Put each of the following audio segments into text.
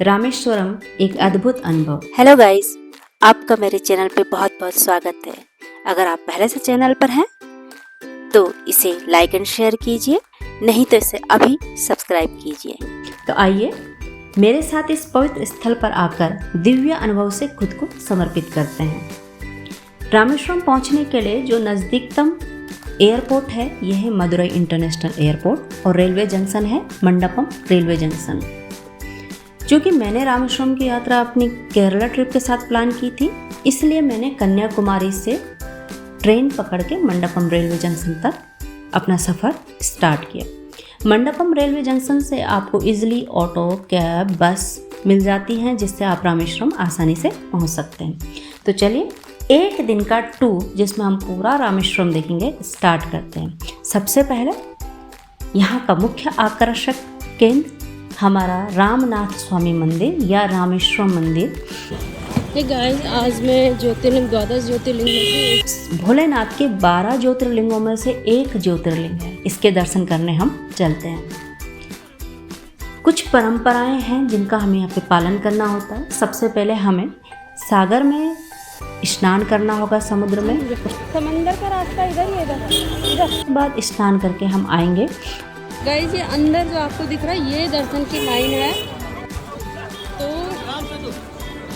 रामेश्वरम एक अद्भुत अनुभव। हेलो गाइस, आपका मेरे चैनल पे बहुत बहुत स्वागत है। अगर आप पहले से चैनल पर हैं तो इसे लाइक एंड शेयर कीजिए, नहीं तो इसे अभी सब्सक्राइब कीजिए। तो आइए मेरे साथ इस पवित्र स्थल पर आकर दिव्य अनुभव से खुद को समर्पित करते हैं। रामेश्वरम पहुंचने के लिए जो नज़दीकतम एयरपोर्ट है यह है मदुरई इंटरनेशनल एयरपोर्ट और रेलवे जंक्शन है मंडपम रेलवे जंक्शन। क्योंकि मैंने रामेश्वरम की यात्रा अपनी केरला ट्रिप के साथ प्लान की थी, इसलिए मैंने कन्याकुमारी से ट्रेन पकड़ के मंडपम रेलवे जंक्शन तक अपना सफ़र स्टार्ट किया। मंडपम रेलवे जंक्शन से आपको इजीली ऑटो, कैब, बस मिल जाती हैं, जिससे आप रामेश्वरम आसानी से पहुंच सकते हैं। तो चलिए एक दिन का टूर जिसमें हम पूरा रामेश्वरम देखेंगे स्टार्ट करते हैं। सबसे पहले यहाँ का मुख्य आकर्षक केंद्र हमारा रामनाथ स्वामी मंदिर या रामेश्वरम मंदिर। हे गाइस, आज मैं द्वादश ज्योतिर्लिंग में से भोलेनाथ के 12 ज्योतिर्लिंगों में से एक ज्योतिर्लिंग है। इसके दर्शन करने हम चलते हैं। कुछ परंपराएं हैं जिनका हमें यहाँ पे पालन करना होता है। सबसे पहले हमें सागर में स्नान करना होगा, समुद्र में। समंदर का रास्ता इधर ही इधर। बाद स्नान करके हम आएंगे। गाइस, ये अंदर जो आपको दिख रहा है ये दर्शन की लाइन है। तो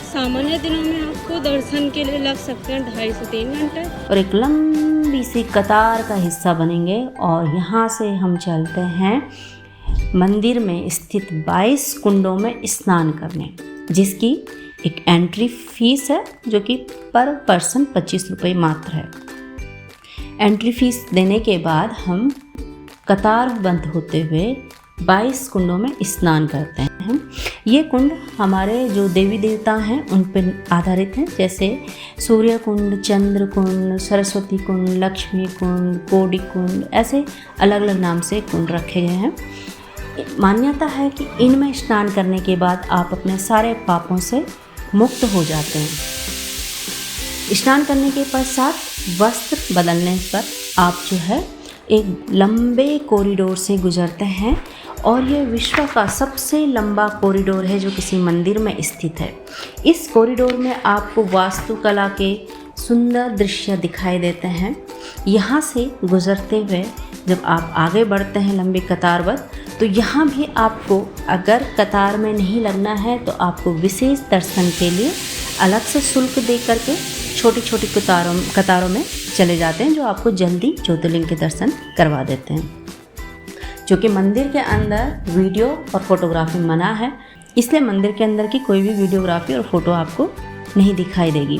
सामान्य दिनों में आपको दर्शन के लिए लग सकते हैं 2.5 से 3 घंटे और एक लंबी सी कतार का हिस्सा बनेंगे और यहाँ से हम चलते हैं मंदिर में स्थित 22 कुंडों में स्नान करने, जिसकी एक एंट्री फीस है जो कि पर पर्सन 25 रुपये मात्र है। एंट्री फीस देने के बाद हम कतार बंद होते हुए 22 कुंडों में स्नान करते हैं। ये कुंड हमारे जो देवी देवता हैं उन पर आधारित हैं, जैसे सूर्य कुंड, चंद्र कुंड, सरस्वती कुंड, लक्ष्मी कुंड, कोडी कुंड, ऐसे अलग अलग नाम से कुंड रखे गए हैं। मान्यता है कि इनमें स्नान करने के बाद आप अपने सारे पापों से मुक्त हो जाते हैं। स्नान करने के पश्चात वस्त्र बदलने पर आप जो है एक लंबे कॉरिडोर से गुजरते हैं और ये विश्व का सबसे लंबा कॉरिडोर है जो किसी मंदिर में स्थित है। इस कॉरिडोर में आपको वास्तुकला के सुंदर दृश्य दिखाई देते हैं। यहाँ से गुजरते हुए जब आप आगे बढ़ते हैं लंबी कतारबद्ध, तो यहाँ भी आपको अगर कतार में नहीं लगना है तो आपको विशेष दर्शन के लिए अलग से शुल्क दे करके छोटी छोटी कतारों में चले जाते हैं, जो आपको जल्दी ज्योतिर्लिंग के दर्शन करवा देते हैं। जो कि मंदिर के अंदर वीडियो और फोटोग्राफी मना है, इसलिए मंदिर के अंदर की कोई भी वीडियोग्राफी और फोटो आपको नहीं दिखाई देगी।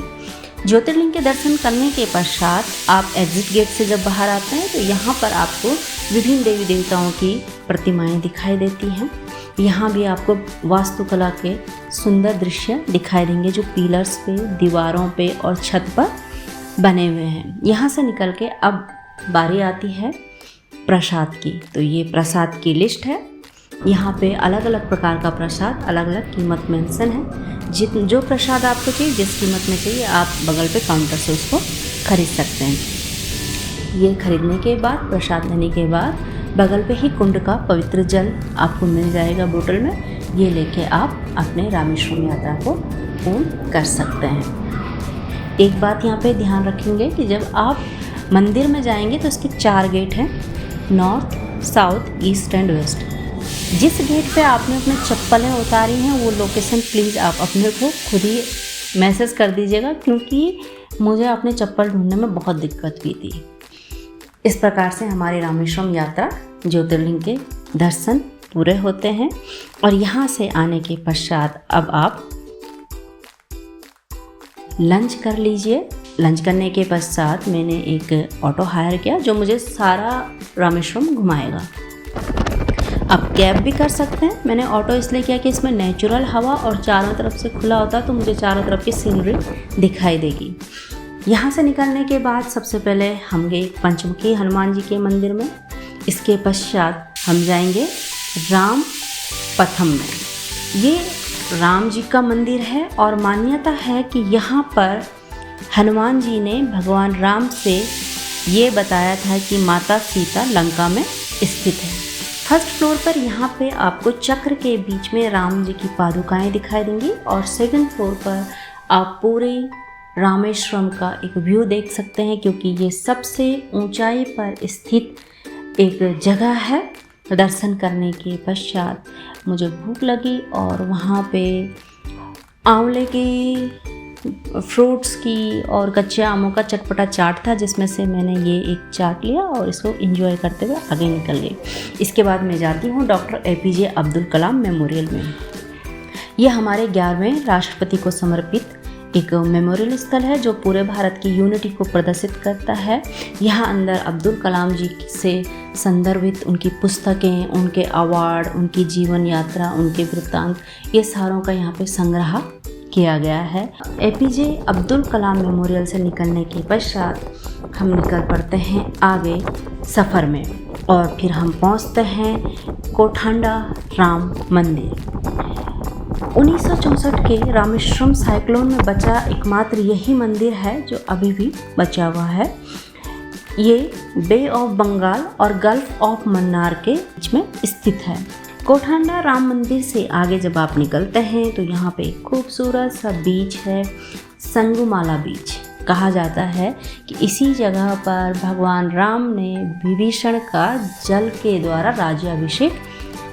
ज्योतिर्लिंग के दर्शन करने के पश्चात आप एग्जिट गेट से जब बाहर आते हैं तो यहाँ पर आपको विभिन्न देवी देवताओं की प्रतिमाएं दिखाई देती हैं। यहाँ भी आपको वास्तुकला के सुंदर दृश्य दिखाई देंगे जो पिलर्स पे, दीवारों पे और छत पर बने हुए हैं। यहाँ से निकल के अब बारी आती है प्रसाद की। तो ये प्रसाद की लिस्ट है। यहाँ पे अलग अलग प्रकार का प्रसाद, अलग अलग कीमत मेंशन है। जो प्रसाद आपको चाहिए, जिस कीमत में चाहिए, आप बगल पे काउंटर से उसको खरीद सकते हैं। ये खरीदने के बाद, प्रसाद लेने के बाद बगल पे ही कुंड का पवित्र जल आपको मिल जाएगा बोतल में। ये लेके आप अपने रामेश्वरम यात्रा को पूर्ण कर सकते हैं। एक बात यहाँ पे ध्यान रखेंगे कि जब आप मंदिर में जाएंगे तो इसके 4 गेट हैं, north, south, east and west. जिस गेट पे आपने अपने चप्पलें उतारी हैं वो लोकेशन प्लीज़ आप अपने को खुद ही मैसेज कर दीजिएगा, क्योंकि मुझे अपने चप्पल ढूंढने में बहुत दिक्कत हुई थी। इस प्रकार से हमारी रामेश्वरम यात्रा ज्योतिर्लिंग के दर्शन पूरे होते हैं। और यहाँ से आने के पश्चात अब आप लंच कर लीजिए। लंच करने के पश्चात मैंने एक ऑटो हायर किया जो मुझे सारा रामेश्वरम घुमाएगा। आप कैब भी कर सकते हैं। मैंने ऑटो इसलिए किया कि इसमें नेचुरल हवा और चारों तरफ से खुला होता है, तो मुझे चारों तरफ की सीनरी दिखाई देगी। यहाँ से निकलने के बाद सबसे पहले हम गए पंचमुखी हनुमान जी के मंदिर में। इसके पश्चात हम जाएंगे राम पथम में। ये राम जी का मंदिर है और मान्यता है कि यहाँ पर हनुमान जी ने भगवान राम से ये बताया था कि माता सीता लंका में स्थित है। फर्स्ट फ्लोर पर यहाँ पे आपको चक्र के बीच में राम जी की पादुकाएं दिखाई देंगी और सेकंड फ्लोर पर आप पूरे रामेश्वरम का एक व्यू देख सकते हैं, क्योंकि ये सबसे ऊंचाई पर स्थित एक जगह है। दर्शन करने के पश्चात मुझे भूख लगी और वहाँ पे आंवले की फ्रूट्स की और कच्चे आमों का चटपटा चाट था, जिसमें से मैंने ये एक चाट लिया और इसको एंजॉय करते हुए आगे निकल गई। इसके बाद मैं जाती हूँ doctor APJ Abdul Kalam memorial में। ये हमारे 11वें राष्ट्रपति को समर्पित एक मेमोरियल स्थल है जो पूरे भारत की यूनिटी को प्रदर्शित करता है। यहाँ अंदर अब्दुल कलाम जी से संदर्भित उनकी पुस्तकें, उनके अवार्ड, उनकी जीवन यात्रा, उनके वृत्तांत, ये सारों का यहाँ पे संग्रह किया गया है। APJ अब्दुल कलाम मेमोरियल से निकलने के पश्चात हम निकल पड़ते हैं आगे सफ़र में और फिर हम पहुँचते हैं कोठांडा राम मंदिर। 1964 के रामेश्वरम साइक्लोन में बचा एकमात्र यही मंदिर है जो अभी भी बचा हुआ है। ये बे ऑफ बंगाल और गल्फ ऑफ मन्नार के बीच में स्थित है। कोठांडा राम मंदिर से आगे जब आप निकलते हैं तो यहाँ पे एक खूबसूरत सा बीच है, संगुमाला बीच। कहा जाता है कि इसी जगह पर भगवान राम ने विभीषण का जल के द्वारा राज्याभिषेक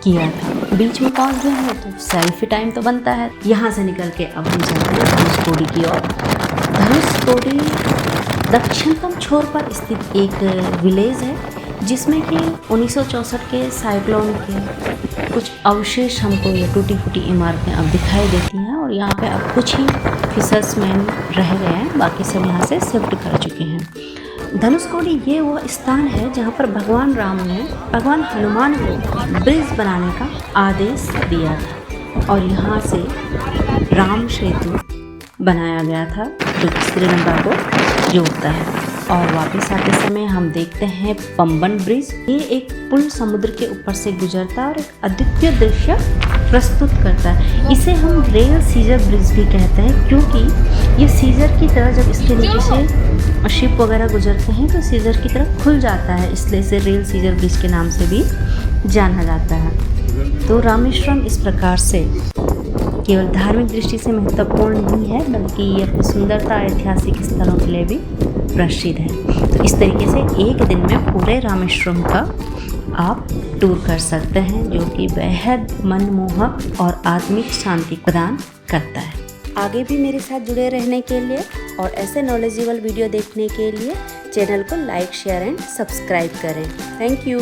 किया था। बीच में पहुंच गए हैं तो सेल्फी टाइम तो बनता है। यहाँ से निकल के अब हम चलते हैं धनुषकोडी की ओर। धनुषकोडी दक्षिणतम छोर पर स्थित एक विलेज है जिसमें कि 1964 के साइक्लोन के कुछ अवशेष हमको ये टूटी फूटी इमारतें अब दिखाई देती हैं और यहाँ पे अब कुछ ही फिशर्समैन रह गए हैं, बाकी सब यहाँ से शिफ्ट कर चुके हैं। धनुषकोडी ये वो स्थान है जहाँ पर भगवान राम ने भगवान हनुमान को ब्रिज बनाने का आदेश दिया था और यहाँ से राम सेतु बनाया गया था जो श्रीलंका को जोड़ता है। और वापस आते समय हम देखते हैं पंबन ब्रिज। ये एक पुल समुद्र के ऊपर से गुजरता है और एक अद्वितीय दृश्य प्रस्तुत करता है। इसे हम रेल सीजर ब्रिज भी कहते हैं क्योंकि ये सीजर की तरह जब इसके नीचे से शिप वगैरह गुजरते हैं तो सीजर की तरह खुल जाता है, इसलिए इसे रेल सीजर ब्रिज के नाम से भी जाना जाता है। तो रामेश्वरम इस प्रकार से केवल धार्मिक दृष्टि से महत्वपूर्ण नहीं है बल्कि ये अपनी सुंदरता ऐतिहासिक स्थलों के लिए भी प्रसिद्ध है। तो इस तरीके से एक दिन में पूरे रामेश्वरम का आप टूर कर सकते हैं जो कि बेहद मनमोहक और आत्मिक शांति प्रदान करता है। आगे भी मेरे साथ जुड़े रहने के लिए और ऐसे नॉलेजेबल वीडियो देखने के लिए चैनल को लाइक, शेयर एंड सब्सक्राइब करें। Thank you.